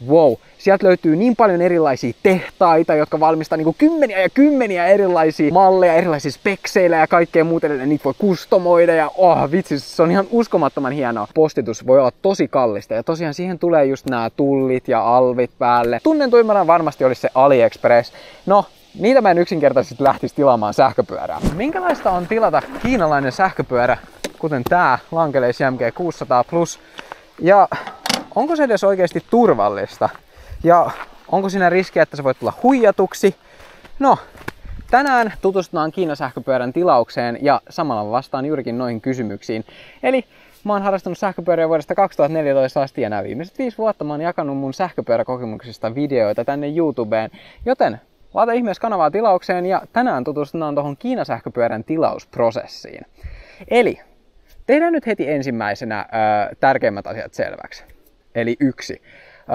Wow, sieltä löytyy niin paljon erilaisia tehtaita, jotka valmistaa niinku kymmeniä ja kymmeniä erilaisia malleja, erilaisia spekseillä ja kaikkea muuta. Niitä voi kustomoida ja vitsi, se on ihan uskomattoman hienoa. Postitus voi olla tosi kallista ja tosiaan siihen tulee just nämä tullit ja alvit päälle. Tunnetuimmana varmasti olisi se AliExpress. No, niitä mä en yksinkertaisesti lähtisi tilaamaan sähköpyörää. Minkälaista on tilata kiinalainen sähköpyörä, kuten tää Langelei's JMG 600 Plus? Ja onko se edes oikeasti turvallista? Ja onko siinä riskiä, että se voi tulla huijatuksi? No, tänään tutustutaan Kiinan sähköpyörän tilaukseen ja samalla vastaan juurikin noihin kysymyksiin. Eli mä oon harrastanut sähköpyöriä vuodesta 2014 asti ja nämä viimeiset 5 vuotta mä oon jakanut mun sähköpyöräkokemuksista videoita tänne YouTubeen. Joten laita ihmeessä kanavaa tilaukseen ja tänään tutustutaan tuohon Kiinan sähköpyörän tilausprosessiin. Eli tehdään nyt heti ensimmäisenä tärkeimmät asiat selväksi. Eli 1.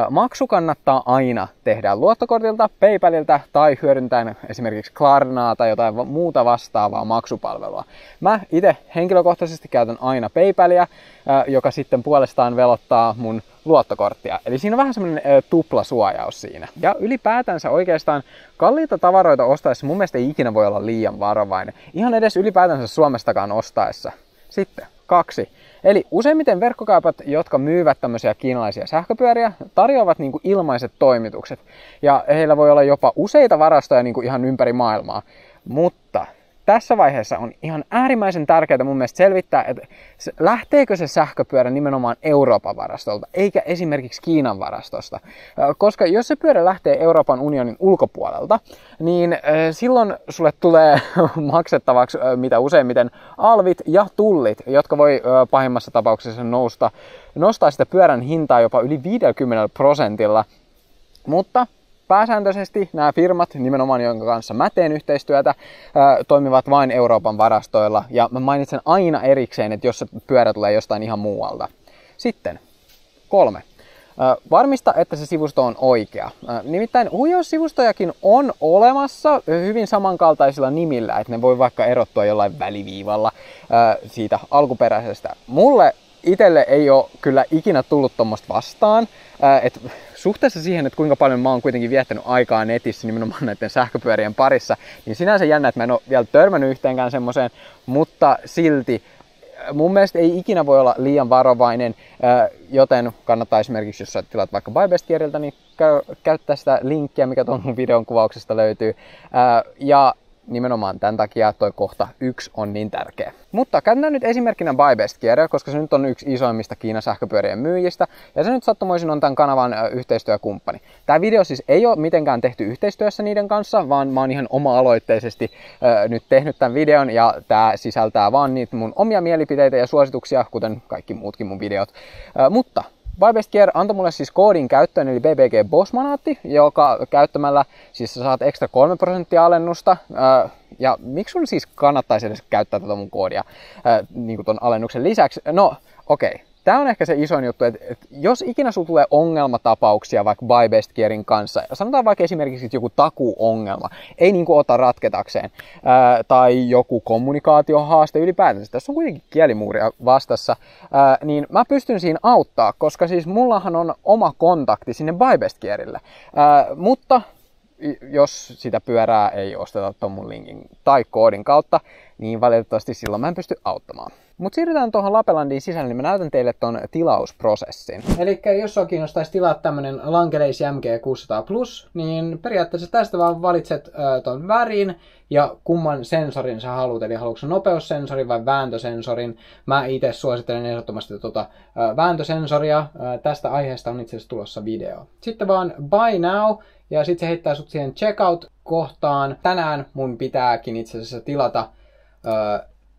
Maksu kannattaa aina tehdä luottokortilta, PayPalilta tai hyödyntäen esimerkiksi Klarnaa tai jotain muuta vastaavaa maksupalvelua. Mä itse henkilökohtaisesti käytän aina PayPalia, joka sitten puolestaan velottaa mun luottokorttia. Eli siinä on vähän semmoinen tuplasuojaus siinä. Ja ylipäätänsä oikeastaan kalliita tavaroita ostaessa mun mielestä ei ikinä voi olla liian varovainen. Ihan edes ylipäätänsä Suomestakaan ostaessa. Sitten 2. Eli useimmiten verkkokaupat, jotka myyvät tämmöisiä kiinalaisia sähköpyöriä, tarjoavat niinku ilmaiset toimitukset. Ja heillä voi olla jopa useita varastoja niinku ihan ympäri maailmaa. Mutta tässä vaiheessa on ihan äärimmäisen tärkeää mun mielestä selvittää, että lähteekö se sähköpyörä nimenomaan Euroopan varastolta, eikä esimerkiksi Kiinan varastosta. Koska jos se pyörä lähtee Euroopan unionin ulkopuolelta, niin silloin sulle tulee maksettavaksi mitä useimmiten alvit ja tullit, jotka voi pahimmassa tapauksessa nostaa sitä pyörän hintaa jopa yli 50%. Mutta pääsääntöisesti nämä firmat, nimenomaan jonka kanssa mä teen yhteistyötä, toimivat vain Euroopan varastoilla. Ja mä mainitsen aina erikseen, että jos se pyörä tulee jostain ihan muualta. Sitten 3. Varmista, että se sivusto on oikea. Nimittäin huijaussivustojakin on olemassa hyvin samankaltaisilla nimillä, että ne voi vaikka erottua jollain väliviivalla siitä alkuperäisestä. Mulle itselle ei ole kyllä ikinä tullut tuommoista vastaan. Suhteessa siihen, että kuinka paljon mä oon kuitenkin viettänyt aikaa netissä nimenomaan näiden sähköpyörien parissa, niin sinänsä jännä, että mä en ole vielä törmännyt yhteenkään semmoiseen, mutta silti mun mielestä ei ikinä voi olla liian varovainen, joten kannattaa esimerkiksi, jos sä tilaat vaikka BuyBestGeariltä, niin käyttää sitä linkkiä, mikä tuon mun videon kuvauksesta löytyy. Ja nimenomaan tämän takia toi kohta 1 on niin tärkeä. Mutta käytetään nyt esimerkkinä BuyBestGear, koska se nyt on yksi isoimmista Kiinan sähköpyörien myyjistä, ja se nyt sattumoisin on tämän kanavan yhteistyökumppani. Tämä video siis ei ole mitenkään tehty yhteistyössä niiden kanssa, vaan mä oon ihan oma-aloitteisesti nyt tehnyt tämän videon, ja tämä sisältää vaan niitä mun omia mielipiteitä ja suosituksia, kuten kaikki muutkin mun videot. Mutta BuyBestGear antoi mulle siis koodin käyttöön, eli BBG Bossmanaatti, joka käyttämällä siis sä saat ekstra 3% alennusta. Ja miksi sun siis kannattaisi edes käyttää tätä mun koodia niin kuin ton alennuksen lisäksi? No okei. Tämä on ehkä se isoin juttu, että jos ikinä sulla tulee ongelmatapauksia vaikka BuyBestGearin kanssa, sanotaan vaikka esimerkiksi joku takuuongelma, ei niin kuin ota ratketakseen, tai joku kommunikaatiohaaste ylipäätänsä, tässä on kuitenkin kielimuuria vastassa, niin mä pystyn siinä auttaa, koska siis mullahan on oma kontakti sinne BuyBestGearille, mutta jos sitä pyörää ei osteta ton mun linkin tai koodin kautta, niin valitettavasti silloin mä en pysty auttamaan. Mutta siirrytään tuohon Lapelandiin sisälle, niin mä näytän teille ton tilausprosessin. Eli jos sua kiinnostaisi tilaa tämmönen Langelei's JMG 600 Plus, niin periaatteessa tästä vaan valitset ton värin ja kumman sensorin sä haluat. Eli haluatko nopeussensorin vai vääntösensorin. Mä itse suosittelen ehdottomasti vääntösensoria. Tästä aiheesta on itse asiassa tulossa video. Sitten vaan buy now. Ja sitten se heittää sut siihen checkout-kohtaan. Tänään mun pitääkin itse asiassa tilata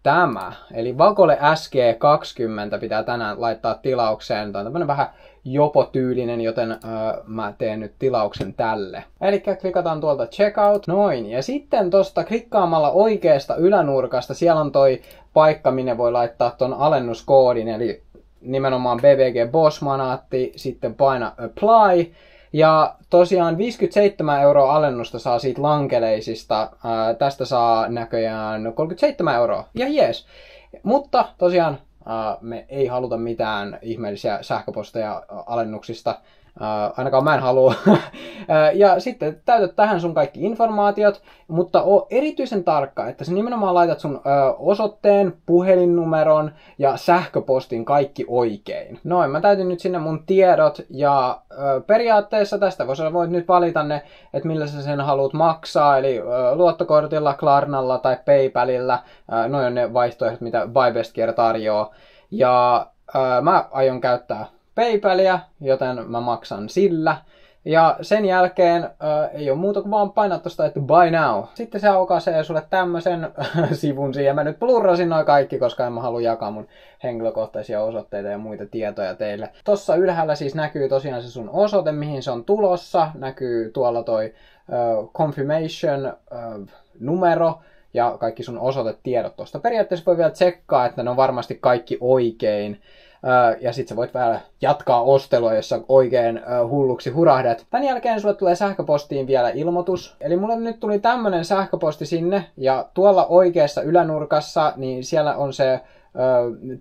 tämä. Eli Vacole SG20 pitää tänään laittaa tilaukseen. Tämä on tämmönen vähän jopotyylinen, joten mä teen nyt tilauksen tälle. Eli klikataan tuolta checkout. Noin. Ja sitten tosta klikkaamalla oikeasta ylänurkasta, siellä on toi paikka, minne voi laittaa ton alennuskoodin. Eli nimenomaan BBG Bossmanaatti. Sitten paina apply. Ja tosiaan 57 € alennusta saa siitä Langeleisista. Tästä saa näköjään 37 €. Ja jees. Mutta tosiaan me ei haluta mitään ihmeellisiä sähköposteja alennuksista. Ainakaan mä en halua. Ja sitten täytät tähän sun kaikki informaatiot, mutta oo erityisen tarkka, että sä nimenomaan laitat sun osoitteen, puhelinnumeron ja sähköpostin kaikki oikein. Noin, mä täytin nyt sinne mun tiedot ja periaatteessa tästä voit nyt valita ne, että millä sä sen haluat maksaa, eli luottokortilla, Klarnalla tai PayPalilla. Noin on ne vaihtoehdot, mitä BuyBestGear tarjoaa. Ja mä aion käyttää PayPalia, joten mä maksan sillä. Ja sen jälkeen ei ole muuta kuin vaan painaa tosta, että buy now. Sitten se aukaisee sulle tämmösen sivun siihen. Mä nyt plurrasin noin kaikki, koska en mä halua jakaa mun henkilökohtaisia osoitteita ja muita tietoja teille. Tossa ylhäällä siis näkyy tosiaan se sun osoite, mihin se on tulossa. Näkyy tuolla toi confirmation numero ja kaikki sun osoitetiedot tosta. Periaatteessa voi vielä tsekkaa, että ne on varmasti kaikki oikein. Ja sit sä voit vielä jatkaa ostelua, jos sä oikein hulluksi hurahdat. Tän jälkeen sulle tulee sähköpostiin vielä ilmoitus. Eli mulle nyt tuli tämmönen sähköposti sinne, ja tuolla oikeassa ylänurkassa, niin siellä on se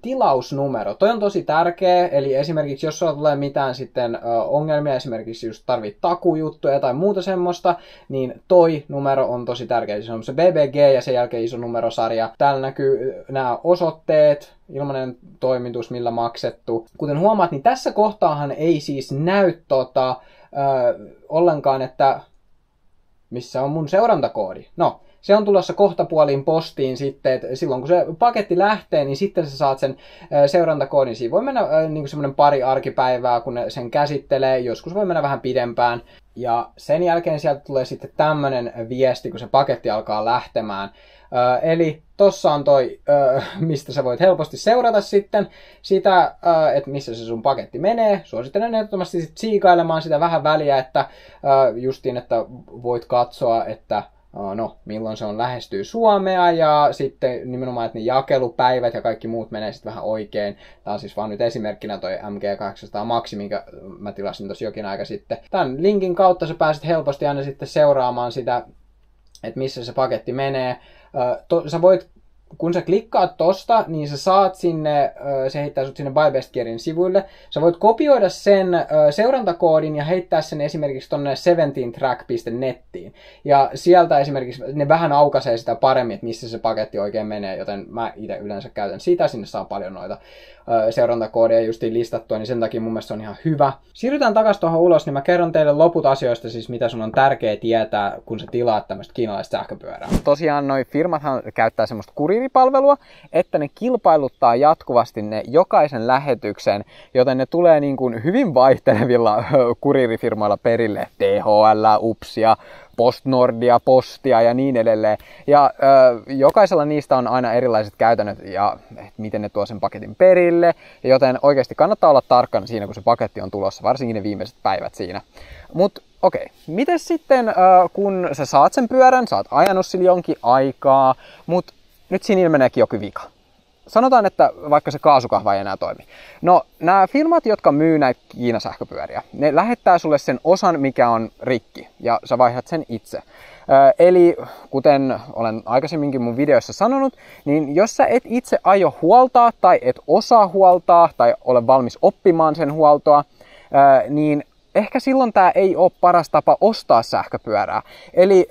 tilausnumero. Toi on tosi tärkeä, eli esimerkiksi jos sulla tulee mitään sitten ongelmia, esimerkiksi just tarvit takujuttuja tai muuta semmoista, niin toi numero on tosi tärkeä. Se on se BBG ja sen jälkeen iso numerosarja. Täällä näkyy nämä osoitteet, ilmainen toimitus, millä maksettu. Kuten huomaat, niin tässä kohtaahan ei siis näy ollenkaan, että missä on mun seurantakoodi. No, se on tulossa kohtapuoliin postiin sitten, että silloin kun se paketti lähtee, niin sitten sä saat sen seurantakoodin. Siinä voi mennä niin kuin semmoinen pari arkipäivää, kun ne sen käsittelee. Joskus voi mennä vähän pidempään. Ja sen jälkeen sieltä tulee sitten tämmönen viesti, kun se paketti alkaa lähtemään. Eli tossa on toi, mistä sä voit helposti seurata sitten sitä, että missä se sun paketti menee. Suosittelen ehdottomasti sit siikailemaan sitä vähän väliä, että justiin, että voit katsoa, että no, milloin se on lähestyy Suomea ja sitten nimenomaan, että ne jakelupäivät ja kaikki muut menee sitten vähän oikein. Tää on siis vaan nyt esimerkkinä toi MG800 Maxi, minkä mä tilasin tossa jokin aika sitten. Tän linkin kautta sä pääset helposti aina sitten seuraamaan sitä, että missä se paketti menee. Sä voit, kun sä klikkaat tosta, niin sä saat sinne, se heittää sut sinne BuyBestGearin sivuille. Sä voit kopioida sen seurantakoodin ja heittää sen esimerkiksi tonne 17track.nettiin. Ja sieltä esimerkiksi ne vähän aukaisee sitä paremmin, että missä se paketti oikein menee, joten mä itse yleensä käytän sitä. Sinne saa paljon noita seurantakoodeja justiin listattua, niin sen takia mun mielestä se on ihan hyvä. Siirrytään takaisin tuohon ulos, niin mä kerron teille loput asioista, siis mitä sun on tärkeää tietää, kun sä tilaat tämmöistä kiinalaista sähköpyörää. Tosiaan noi firmathan käyttää semmoista kuriiripalvelua, että ne kilpailuttaa jatkuvasti ne jokaisen lähetyksen, joten ne tulee niin kuin hyvin vaihtelevilla kuriirifirmoilla perille. DHL, UPSia, PostNordia, Postia ja niin edelleen. Ja jokaisella niistä on aina erilaiset käytännöt ja miten ne tuo sen paketin perille. Joten oikeasti kannattaa olla tarkkana siinä, kun se paketti on tulossa, varsinkin ne viimeiset päivät siinä. Mut okei, miten sitten kun sä saat sen pyörän, sä oot ajanut sillä jonkin aikaa, mut nyt siinä ilmeneekin joku vika. Sanotaan, että vaikka se kaasukahva ei enää toimi. No, nämä firmat, jotka myy näitä Kiina-sähköpyöriä, ne lähettää sulle sen osan, mikä on rikki, ja sä vaihdat sen itse. Eli kuten olen aikaisemminkin mun videoissa sanonut, niin jos sä et itse aio huoltaa tai et osaa huoltaa tai ole valmis oppimaan sen huoltoa, niin ehkä silloin tämä ei ole paras tapa ostaa sähköpyörää. Eli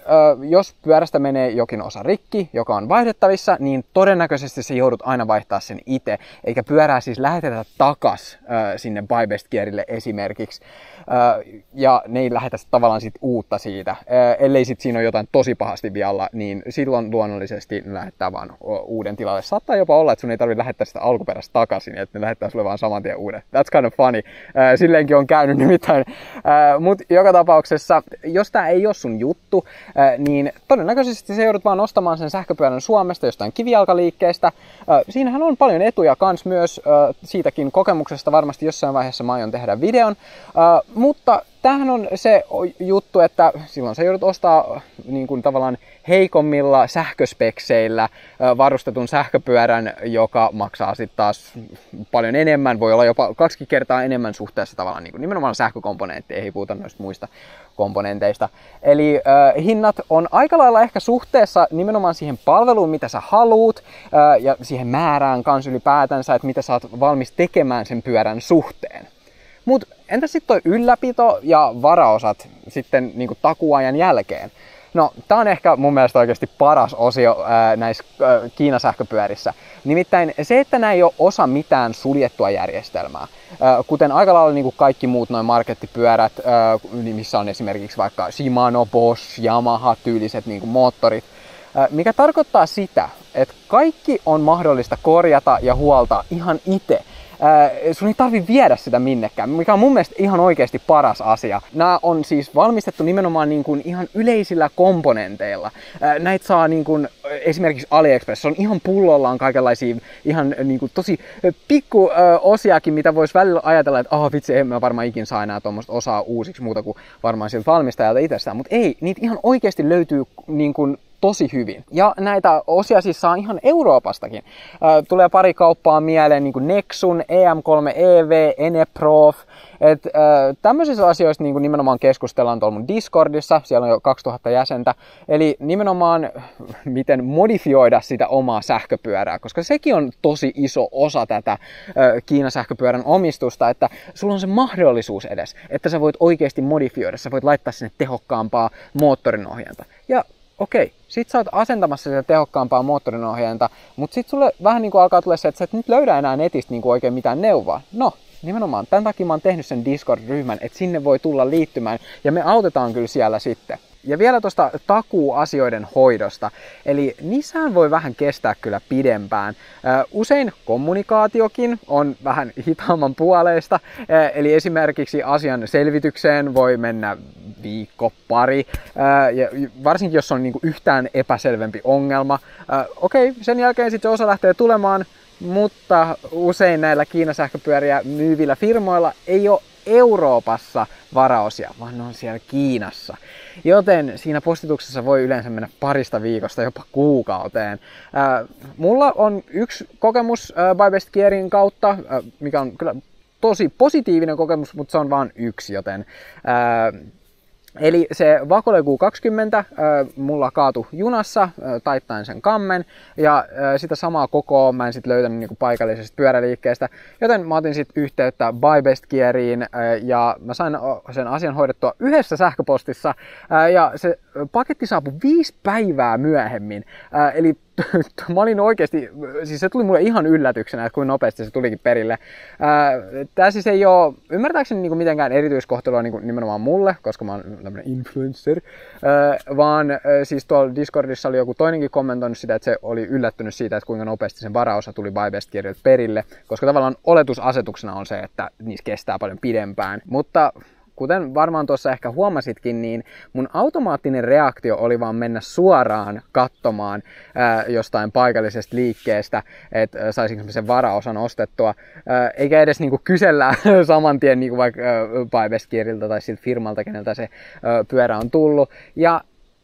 jos pyörästä menee jokin osa rikki, joka on vaihdettavissa, niin todennäköisesti sä joudut aina vaihtaa sen itse. Eikä pyörää siis lähetetä takas sinne BuyBestGearille esimerkiksi. Ja ne ei lähetä tavallaan sit uutta siitä. Ellei sit siinä ole jotain tosi pahasti vialla, niin silloin luonnollisesti ne lähettää vaan uuden tilalle. Saattaa jopa olla, että sun ei tarvitse lähettää sitä alkuperäistä takaisin, että ne lähettää sulle vaan saman tien uuden. That's kind of funny. Silleenkin on käynyt nimittäin. Mutta joka tapauksessa, jos tää ei ole sun juttu, niin todennäköisesti se joudut vaan ostamaan sen sähköpyörän Suomesta jostain kivijalkaliikkeestä. Siinähän on paljon etuja kans myös, siitäkin kokemuksesta varmasti jossain vaiheessa mä aion tehdä videon. Mutta tämähän on se juttu, että silloin sä joudut ostaa niin kuin tavallaan heikommilla sähköspekseillä varustetun sähköpyörän, joka maksaa sitten taas paljon enemmän, voi olla jopa 2 kertaa enemmän suhteessa tavallaan niin kuin nimenomaan sähkökomponentteihin, ei puhuta noista muista komponenteista. Eli hinnat on aika lailla ehkä suhteessa nimenomaan siihen palveluun, mitä sä haluut, ja siihen määrään kans ylipäätänsä, että mitä sä oot valmis tekemään sen pyörän suhteen. Mut entäs sitten toi ylläpito ja varaosat sitten niinku takuajan jälkeen? No, tää on ehkä mun mielestä oikeasti paras osio näissä Kiinan sähköpyörissä. Nimittäin se, että nää ei ole osa mitään suljettua järjestelmää. Kuten aika lailla niin kuin kaikki muut noin markettipyörät, missä on esimerkiksi vaikka Shimano, Bosch, Yamaha tyyliset niin kuin moottorit. Mikä tarkoittaa sitä, että kaikki on mahdollista korjata ja huolta ihan itse. Sun ei tarvi viedä sitä minnekään, mikä on mun mielestä ihan oikeasti paras asia. Nämä on siis valmistettu nimenomaan niin kuin ihan yleisillä komponenteilla. Näitä saa niin kuin esimerkiksi AliExpress, on ihan pullollaan kaikenlaisia ihan niin kuin tosi pikku osiakin, mitä voisi välillä ajatella, että vitsi, en mä varmaan ikin saa enää tuommoista osaa uusiksi muuta kuin varmaan siltä valmistajalta itsestään. Mutta ei, niitä ihan oikeasti löytyy niin kuin tosi hyvin. Ja näitä osia siis saa ihan Euroopastakin. Tulee pari kauppaa mieleen, niin kuin Nexun, EM3EV, Eneprof. Tämmöisissä asioissa niin kuin nimenomaan keskustellaan tuolla mun Discordissa. Siellä on jo 2000 jäsentä. Eli nimenomaan miten modifioida sitä omaa sähköpyörää, koska sekin on tosi iso osa tätä Kiinan sähköpyörän omistusta, että sulla on se mahdollisuus edes, että sä voit oikeasti modifioida. Sä voit laittaa sinne tehokkaampaa moottorinohjainta. Ja okei, sit sä oot asentamassa sitä tehokkaampaa moottorinohjainta, mutta sit sulle vähän niin kuin alkaa tulla se, että sä et nyt löydä enää netistä niin kuin oikein mitään neuvoa. No, nimenomaan, tämän takia mä oon tehnyt sen Discord-ryhmän, että sinne voi tulla liittymään, ja me autetaan kyllä siellä sitten. Ja vielä tuosta takuuasioiden hoidosta, eli niissähän voi vähän kestää kyllä pidempään. Usein kommunikaatiokin on vähän hitaamman puoleista, eli esimerkiksi asian selvitykseen voi mennä viikko, pari, ja varsinkin jos on niinku yhtään epäselvempi ongelma. Okei, sen jälkeen sitten se osa lähtee tulemaan, mutta usein näillä Kiinan sähköpyöriä myyvillä firmoilla ei ole Euroopassa varaosia, vaan ne on siellä Kiinassa. Joten siinä postituksessa voi yleensä mennä parista viikosta jopa kuukauteen. Mulla on yksi kokemus Buy Best Gearin kautta, mikä on kyllä tosi positiivinen kokemus, mutta se on vain yksi, joten eli se Vacole Q20 mulla kaatui junassa taittaen sen kammen, ja sitä samaa kokoa mä en sit löytänyt niinku paikallisesta pyöräliikkeestä, joten mä otin sit yhteyttä Buy Best Geariin ja mä sain sen asian hoidettua yhdessä sähköpostissa, ja se paketti saapui 5 päivää myöhemmin, eli mä olin oikeesti, siis se tuli mulle ihan yllätyksenä, että kuinka nopeasti se tulikin perille. Tää siis ei oo ymmärtääkseni niinku mitenkään erityiskohtelua niinku nimenomaan mulle, koska mä oon tämmönen influencer, vaan siis tuolla Discordissa oli joku toinenkin kommentoinut sitä, että se oli yllättynyt siitä, että kuinka nopeasti sen varaosa tuli Buy Best Gearilta perille, koska tavallaan oletusasetuksena on se, että niissä kestää paljon pidempään. Mutta kuten varmaan tuossa ehkä huomasitkin, niin mun automaattinen reaktio oli vaan mennä suoraan katsomaan jostain paikallisesta liikkeestä, että saisinko mä sen varaosan ostettua, eikä edes niinku kysellä saman tien niinku vaikka Buy Best Gearilta tai siltä firmalta, keneltä se pyörä on tullut. Ja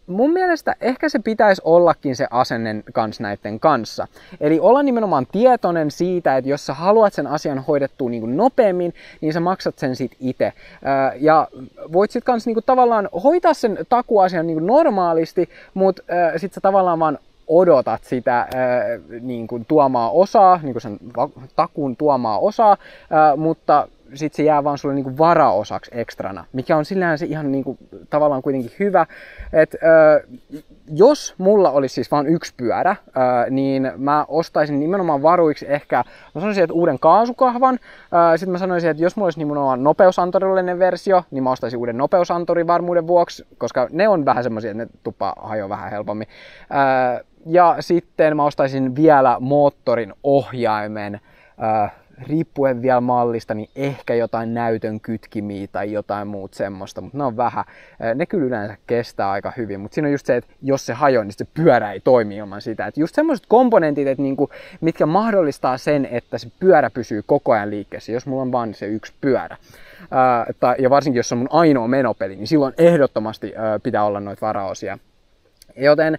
mun mielestä ehkä se pitäisi ollakin se asenne kans näiden kanssa. Eli olla nimenomaan tietoinen siitä, että jos sä haluat sen asian hoidettua niin kuin nopeammin, niin sä maksat sen sit itse. Ja voit sit kans niin kuin tavallaan hoitaa sen takuasian niin kuin normaalisti, mutta sit sä tavallaan vaan odotat sitä niin kuin tuomaa osaa, niin kuin sen takuun tuomaa osaa, mutta sitten se jää vaan sulle niinku varaosaksi ekstrana, mikä on sillähän se ihan niinku tavallaan kuitenkin hyvä, että jos mulla olisi siis vain yksi pyörä, niin mä ostaisin nimenomaan varuiksi ehkä, mä sanoisin, että uuden kaasukahvan, sitten mä sanoisin, että jos mulla olisi nimenomaan nopeusantorillinen versio, niin mä ostaisin uuden nopeusantorin varmuuden vuoksi, koska ne on vähän semmosia, että ne tuppaa hajoa vähän helpommin. Ja sitten mä ostaisin vielä moottorin ohjaimen, riippuen vielä mallista, niin ehkä jotain näytön kytkimiä tai jotain muut semmoista, mutta ne on vähän. Ne kyllä yleensä kestää aika hyvin, mutta siinä on just se, että jos se hajoaa, niin se pyörä ei toimi ilman sitä. Että just semmoiset komponentit, että niinku, mitkä mahdollistaa sen, että se pyörä pysyy koko ajan liikkeessä, jos mulla on vaan se yksi pyörä. Ja varsinkin jos se on mun ainoa menopeli, niin silloin ehdottomasti pitää olla noita varaosia. Joten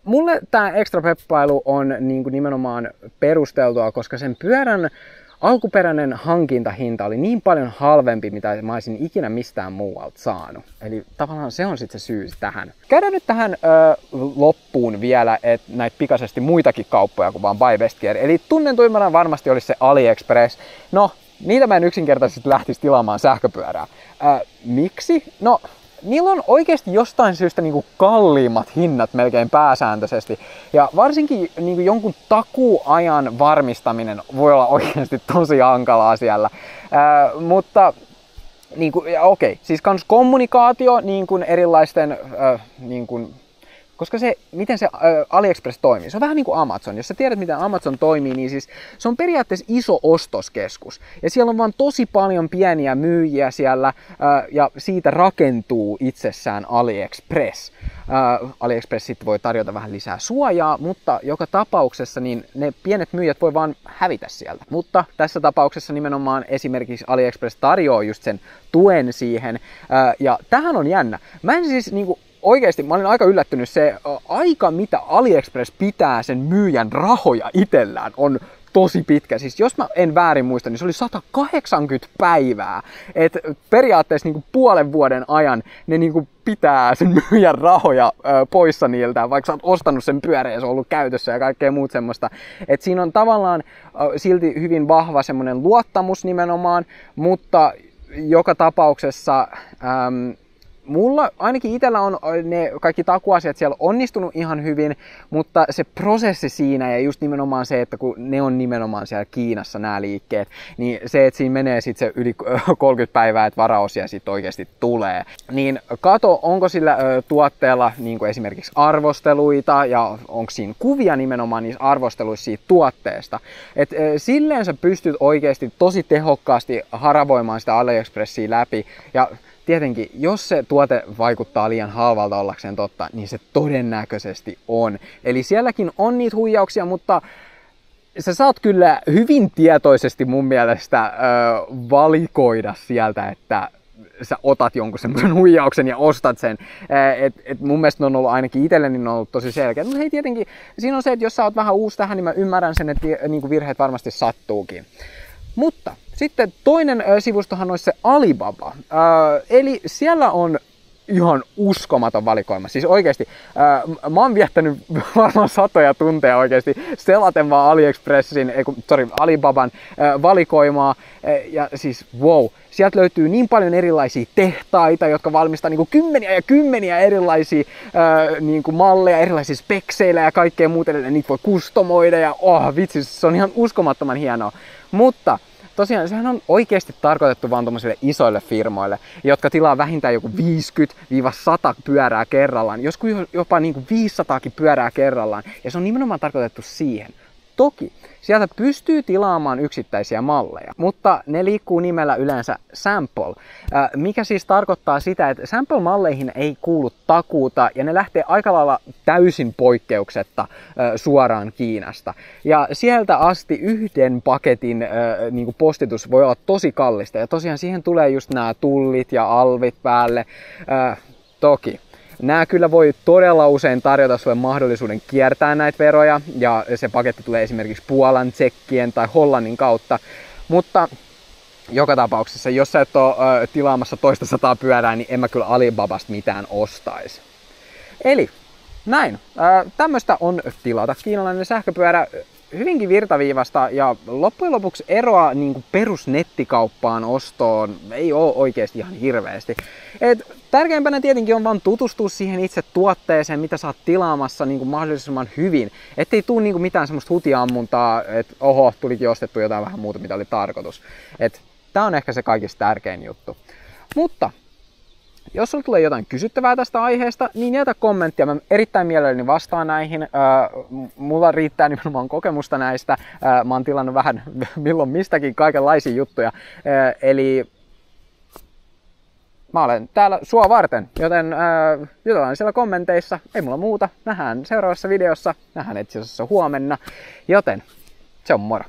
mulle tämä ekstra peppailu on niinku nimenomaan perusteltua, koska sen pyörän alkuperäinen hankintahinta oli niin paljon halvempi, mitä mä olisin ikinä mistään muualta saanut. Eli tavallaan se on sitten se syy tähän. Käydään nyt tähän loppuun vielä, että näitä pikaisesti muitakin kauppoja kuin vaan Buy Best Gear. Eli tunnetuimmana varmasti olisi se AliExpress. No, niitä mä en yksinkertaisesti lähtisi tilaamaan sähköpyörää. Miksi? No, niillä on oikeasti jostain syystä niinku kalliimmat hinnat melkein pääsääntöisesti. Ja varsinkin niinku jonkun takuuajan varmistaminen voi olla oikeasti tosi hankalaa siellä. Mutta niinku, okei, siis kans kommunikaatio niin kuin erilaisten niin kuin, koska se, miten se AliExpress toimii, se on vähän niin kuin Amazon. Jos sä tiedät, miten Amazon toimii, niin siis se on periaatteessa iso ostoskeskus. Ja siellä on vaan tosi paljon pieniä myyjiä siellä, ja siitä rakentuu itsessään AliExpress. AliExpress sitten voi tarjota vähän lisää suojaa, mutta joka tapauksessa niin ne pienet myyjät voi vaan hävitä sieltä. Mutta tässä tapauksessa nimenomaan esimerkiksi AliExpress tarjoaa just sen tuen siihen. Ja tähän on jännä. Mä en siis niinku oikeesti, mä olin aika yllättynyt, se aika mitä AliExpress pitää sen myyjän rahoja itsellään on tosi pitkä. Siis jos mä en väärin muista, niin se oli 180 päivää. Et periaatteessa niinku puolen vuoden ajan ne niinku pitää sen myyjän rahoja poissa niiltä, vaikka sä oot ostanut sen pyörän ja se on ollut käytössä ja kaikkea muut semmoista. Et siinä on tavallaan silti hyvin vahva semmonen luottamus nimenomaan, mutta joka tapauksessa mulla ainakin itsellä on ne kaikki takuasiat siellä onnistunut ihan hyvin, mutta se prosessi siinä ja just nimenomaan se, että kun ne on nimenomaan siellä Kiinassa nämä liikkeet, niin se, että siinä menee sitten se yli 30 päivää, että varaosia sitten oikeasti tulee. Niin kato, onko sillä tuotteella niin kuin esimerkiksi arvosteluita ja onko siinä kuvia nimenomaan niissä arvosteluissa siitä tuotteesta. Et silleen sä pystyt oikeasti tosi tehokkaasti haravoimaan sitä AliExpressia läpi ja tietenkin, jos se tuote vaikuttaa liian halvalta ollakseen totta, niin se todennäköisesti on. Eli sielläkin on niitä huijauksia, mutta sä saat kyllä hyvin tietoisesti mun mielestä valikoida sieltä, että sä otat jonkun semmoisen huijauksen ja ostat sen. Et mun mielestä ne on ollut ainakin itselleni on ollut tosi selkeä. Mutta hei tietenkin, siinä on se, että jos sä oot vähän uusi tähän, niin mä ymmärrän sen, että niinku virheet varmasti sattuukin. Mutta sitten toinen sivustohan olisi se Alibaba. Eli siellä on ihan uskomaton valikoima. Siis oikeesti, mä oon viettänyt varmaan satoja tunteja oikeesti selaten vaan Alibaban valikoimaa. Ja siis wow, sieltä löytyy niin paljon erilaisia tehtaita, jotka valmistaa niinku kymmeniä ja kymmeniä erilaisia niinku malleja, erilaisia spekseillä ja kaikkea muuta. Niitä voi kustomoida ja vitsi, se on ihan uskomattoman hienoa. Mutta tosiaan sehän on oikeasti tarkoitettu vaan tommosille isoille firmoille, jotka tilaa vähintään joku 50-100 pyörää kerrallaan, joskus jopa niinku 500 pyörää kerrallaan, ja se on nimenomaan tarkoitettu siihen. Toki sieltä pystyy tilaamaan yksittäisiä malleja, mutta ne liikkuu nimellä yleensä sample, mikä siis tarkoittaa sitä, että sample-malleihin ei kuulu takuuta ja ne lähtee aika lailla täysin poikkeuksetta suoraan Kiinasta. Ja sieltä asti yhden paketin niin kuin postitus voi olla tosi kallista ja tosiaan siihen tulee just nämä tullit ja alvit päälle. Toki. Nämä kyllä voi todella usein tarjota sulle mahdollisuuden kiertää näitä veroja ja se paketti tulee esimerkiksi Puolan, Tsekkien tai Hollannin kautta, mutta joka tapauksessa, jos sä et ole tilaamassa toista sataa pyörää, niin en mä kyllä Alibabasta mitään ostaisi. Eli näin, tämmöistä on tilata kiinalainen sähköpyörä. Hyvinkin virtaviivasta ja loppujen lopuksi eroa niin perusnettikauppaan ostoon ei ole oikeasti ihan hirveästi. Tärkeimpänä tietenkin on vaan tutustua siihen itse tuotteeseen, mitä sä oot tilaamassa niin mahdollisimman hyvin. Ettei tule niin mitään semmoista hutiammuntaa, että oho, tulikin ostettu jotain vähän muuta, mitä oli tarkoitus. Tää on ehkä se kaikista tärkein juttu. Mutta jos sulla tulee jotain kysyttävää tästä aiheesta, niin jätä kommenttia. Mä erittäin mielelläni vastaan näihin. Mulla riittää nimenomaan kokemusta näistä. Mä oon tilannut vähän milloin mistäkin kaikenlaisia juttuja. Eli mä olen täällä sua varten, joten jutellaan siellä kommenteissa. Ei mulla muuta. Nähdään seuraavassa videossa. Nähdään itse asiassa huomenna. Joten se on moro.